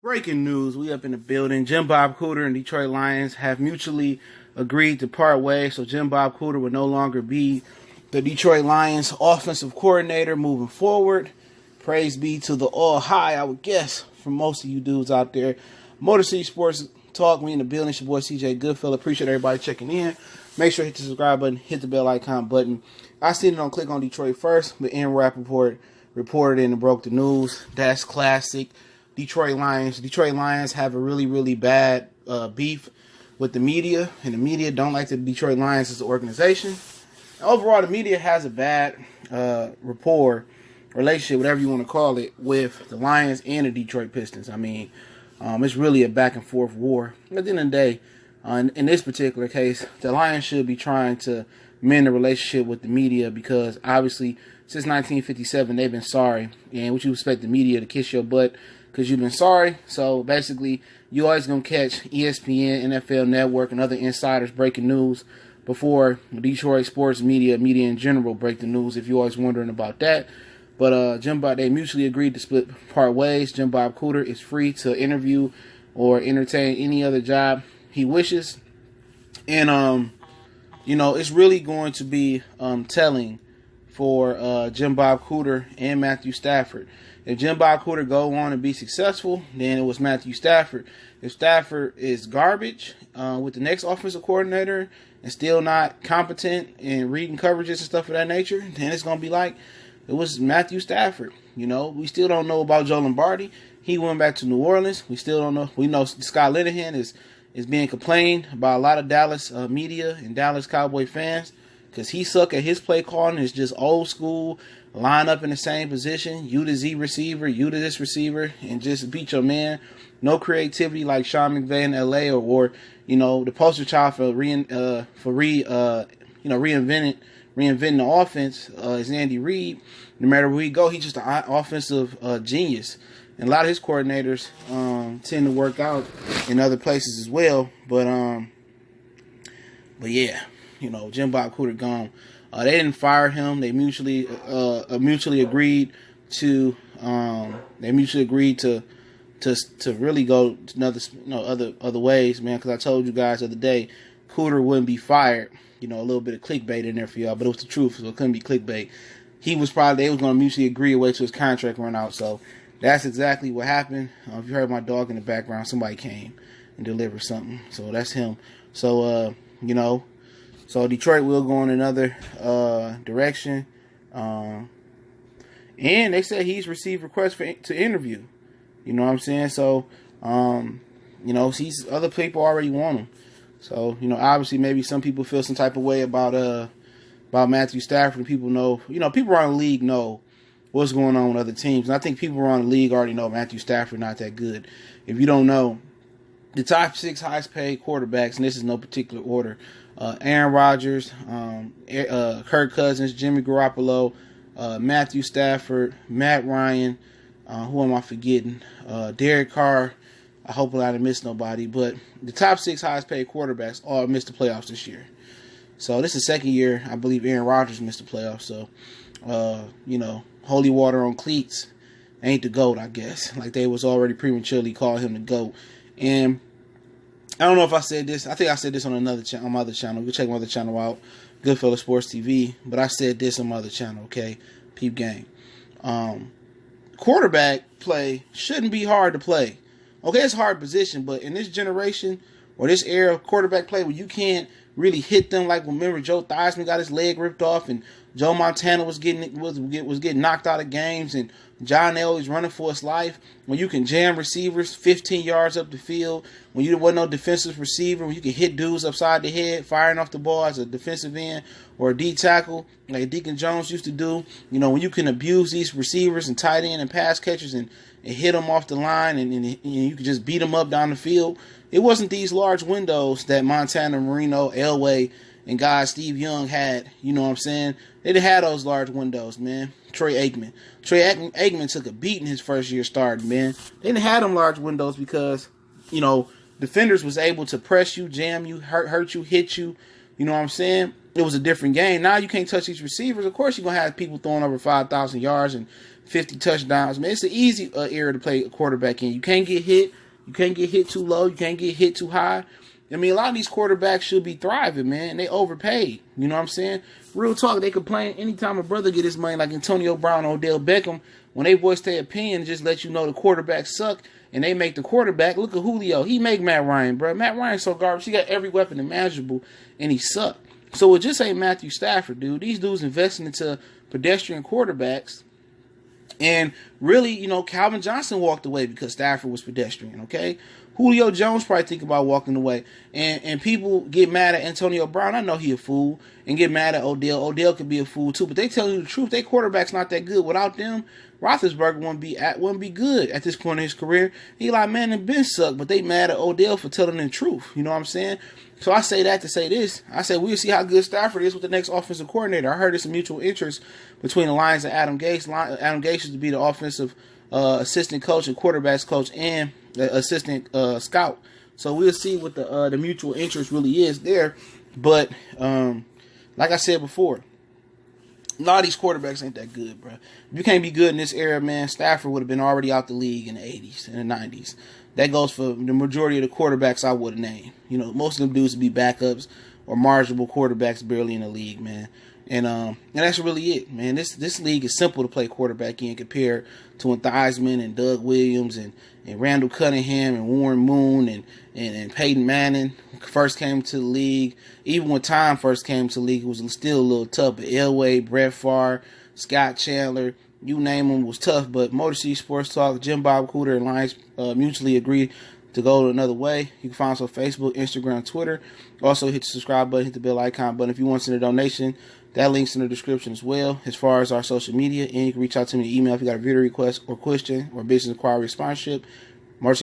Breaking news, we up in the building. Jim Bob Cooter and Detroit Lions have mutually agreed to part ways, so Jim Bob Cooter will no longer be the Detroit Lions offensive coordinator moving forward. Praise be to the all high, I would guess, for most of you dudes out there. Motor City Sports Talk, we in the building. It's your boy CJ Goodfellow. Appreciate everybody checking in. Make sure to hit the subscribe button, hit the bell icon button. I seen it on Click on Detroit first, but Aaron Rappaport reported and broke the news. That's classic. Detroit Lions have a really bad beef with the media, and the media don't like the Detroit Lions as an organization. Overall, the media has a bad relationship, whatever you want to call it, with the Lions and the Detroit Pistons. I mean, it's really a back and forth war. At the end of the day, in this particular case, the Lions should be trying to mend the relationship with the media because obviously since 1957 they've been sorry, and what you expect the media to kiss your butt because you've been sorry. So basically, you always going to catch ESPN, NFL Network, and other insiders breaking news before Detroit sports media in general break the news, if you're always wondering about that. But they mutually agreed to split part ways. Jim Bob Cooter is free to interview or entertain any other job he wishes. And, it's really going to be telling for Jim Bob Cooter and Matthew Stafford. If Jim Bob Cooter go on and be successful, then it was Matthew Stafford. If Stafford is garbage with the next offensive coordinator and still not competent in reading coverages and stuff of that nature, then it's going to be like it was Matthew Stafford. We still don't know about Joe Lombardi. He went back to New Orleans. We still don't know. We know Scott Linehan is being complained by a lot of Dallas media and Dallas Cowboy fans because he suck at his play calling. It's just old school. Line up in the same position, you the Z receiver, you to this receiver, and just beat your man. No creativity like Sean McVay in LA or the poster child for reinventing the offense is Andy Reid. No matter where he go, he's just an offensive genius. And a lot of his coordinators tend to work out in other places as well. But yeah, Jim Bob Cooter gone. They didn't fire him. They mutually agreed to really go to other ways, man. Because I told you guys the other day, Cooter wouldn't be fired. A little bit of clickbait in there for y'all, but it was the truth, so it couldn't be clickbait. They was going to mutually agree away to his contract run out. So that's exactly what happened. If you heard my dog in the background, somebody came and delivered something. So that's him. So So Detroit will go in another direction. And they said he's received requests to interview. You know what I'm saying? So, other people already want him. So, obviously maybe some people feel some type of way about Matthew Stafford. People know, people around the league know what's going on with other teams. And I think people around the league already know Matthew Stafford not that good. If you don't know, the top 6 highest paid quarterbacks, and this is no particular order, Aaron Rodgers, Kirk Cousins, Jimmy Garoppolo, Matthew Stafford, Matt Ryan, who am I forgetting? Derek Carr. I hope I didn't miss nobody. But the top 6 highest paid quarterbacks all missed the playoffs this year. So this is the second year I believe Aaron Rodgers missed the playoffs. So, holy water on cleats ain't the GOAT, I guess. Like they was already prematurely calling him the GOAT. And I don't know if I said this. I think I said this on on my other channel. Go check my other channel out, Goodfellow Sports TV. But I said this on my other channel, okay? Peep game. Quarterback play shouldn't be hard to play. Okay, it's a hard position, but in this generation or this era of quarterback play where you can't really hit them, like remember Joe Theismann got his leg ripped off and Joe Montana was getting knocked out of games and John Elway's running for his life, when you can jam receivers 15 yards up the field, when you wasn't no defensive receiver, when you can hit dudes upside the head, firing off the ball as a defensive end or a D tackle, like Deacon Jones used to do, when you can abuse these receivers and tight end and pass catchers and hit them off the line and you can just beat them up down the field. It wasn't these large windows that Montana, Marino, Elway, and guys Steve Young had, you know what I'm saying? They didn't have those large windows, man. Troy Aikman took a beating his first year starting, man. They didn't have them large windows because, defenders was able to press you, jam you, hurt you, hit you. You know what I'm saying? It was a different game. Now you can't touch these receivers. Of course you're going to have people throwing over 5,000 yards and 50 touchdowns. Man, it's an easy era to play a quarterback in. You can't get hit. You can't get hit too low. You can't get hit too high. I mean, a lot of these quarterbacks should be thriving, man. They overpaid. You know what I'm saying? Real talk, they complain anytime a brother get his money, like Antonio Brown, Odell Beckham, when they voice their opinion, just let you know the quarterbacks suck, and they make the quarterback. Look at Julio. He make Matt Ryan, bro. Matt Ryan's so garbage. He got every weapon imaginable, and he sucked. So it just ain't Matthew Stafford, dude. These dudes investing into pedestrian quarterbacks. And really, you know, Calvin Johnson walked away because Stafford was pedestrian, okay? Julio Jones probably think about walking away. And people get mad at Antonio Brown. I know he a fool. And get mad at Odell. Odell could be a fool too. But they tell you the truth. Their quarterback's not that good. Without them, Roethlisberger wouldn't be good at this point in his career. Eli Manning been sucked. But they mad at Odell for telling the truth. You know what I'm saying? So I say that to say this. I say we'll see how good Stafford is with the next offensive coordinator. I heard it's a mutual interest between the Lions and Adam Gase. Adam Gase is to be the offensive assistant coach and quarterbacks coach and the assistant scout. So we'll see what the mutual interest really is there. But like I said before, a lot of these quarterbacks ain't that good, bro. If you can't be good in this era, man, Stafford would have been already out the league in the 80s and the 90s. That goes for the majority of the quarterbacks I would have named. You know, most of them dudes would be backups or marginal quarterbacks barely in the league, man. And that's really it, man. This league is simple to play quarterback in compared to when Theismann and Doug Williams and Randall Cunningham and Warren Moon and Peyton Manning first came to the league. Even when Tom first came to the league, it was still a little tough. But Elway, Brett Favre, Scott Chandler, you name them, was tough. But Motor City Sports Talk, Jim Bob Cooter, and Lions mutually agreed to go another way. You can find us on Facebook, Instagram, Twitter. Also, hit the subscribe button, hit the bell icon button. If you want to send a donation, that link's in the description as well, as far as our social media. And you can reach out to me in email if you got a video request or question or business inquiry or sponsorship.